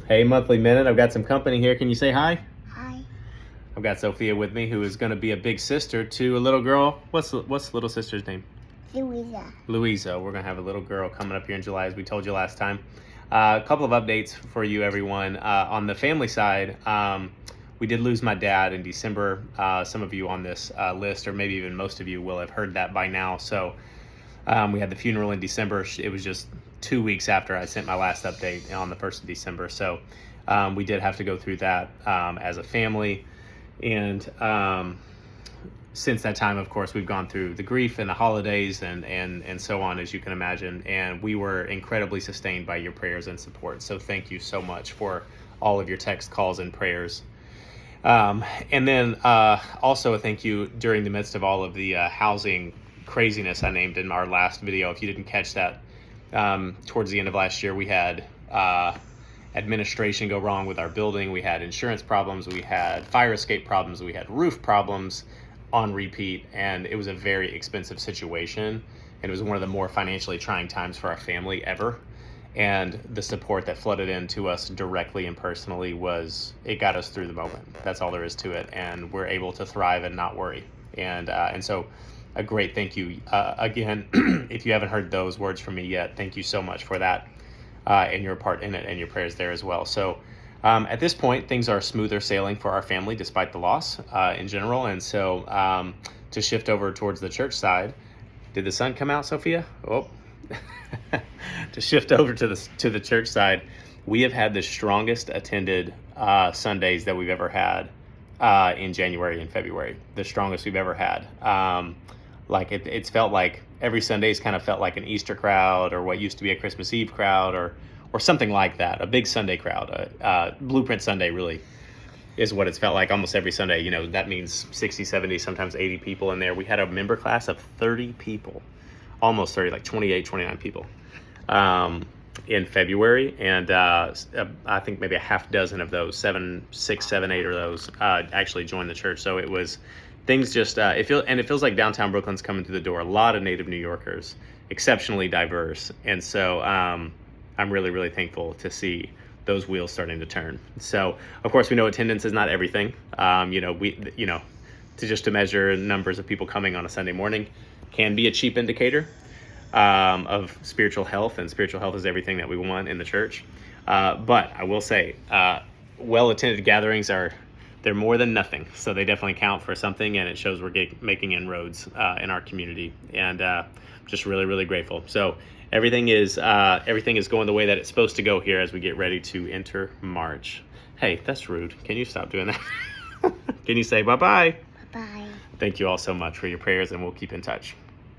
Hey, Monthly Minute. I've got some company here. Can you say hi? Hi. I've got Sophia with me, who is going to be a big sister to a little girl. What's the little sister's name? Louisa. Louisa. We're going to have a little girl coming up here in July, as we told you last time. A couple of updates for you, everyone. On the family side, we did lose my dad in December. Some of you on this list, or maybe even most of you, will have heard that by now. So we had the funeral in December. It was just 2 weeks after I sent my last update on the 1st of December. So we did have to go through that as a family. And since that time, of course, we've gone through the grief and the holidays and so on, as you can imagine. And we were incredibly sustained by your prayers and support. So thank you so much for all of your text, calls, and prayers. And then also a thank you during the midst of all of the housing craziness I named in our last video. If you didn't catch that, towards the end of last year, we had administration go wrong with our building. We had insurance problems. We had fire escape problems. We had roof problems on repeat. And it was a very expensive situation. And it was one of the more financially trying times for our family ever. And the support that flooded into us directly and personally it got us through the moment. That's all there is to it. And we're able to thrive and not worry. And so a great thank you. Again, if you haven't heard those words from me yet, thank you so much for that and your part in it and your prayers there as well. So at this point, things are smoother sailing for our family despite the loss in general. And so to shift over towards the church side, did the sun come out, Sophia? Oh. To shift over to the church side, we have had the strongest attended Sundays that we've ever had in January and February. The strongest we've ever had. Like it's felt like every Sunday's kind of felt like an Easter crowd, or what used to be a Christmas Eve crowd, or something like that. A big Sunday crowd. Blueprint Sunday really is what it's felt like almost every Sunday. You know, that means 60, 70, sometimes 80 people in there. We had a member class of 30 people. Almost 30, like 28, 29 people in February. And I think maybe a half dozen of those, 6, 7, 8 of those actually joined the church. So it was, things just, it feels like downtown Brooklyn's coming through the door. A lot of native New Yorkers, exceptionally diverse. And so I'm really, really thankful to see those wheels starting to turn. So, of course, we know attendance is not everything. To measure numbers of people coming on a Sunday morning can be a cheap indicator of spiritual health, and spiritual health is everything that we want in the church. But I will say, well-attended gatherings they're more than nothing. So they definitely count for something, and it shows we're making inroads in our community, and just really, really grateful. So everything is going the way that it's supposed to go here as we get ready to enter March. Hey, that's rude. Can you stop doing that? Can you say bye-bye? Bye-bye. Thank you all so much for your prayers, and we'll keep in touch.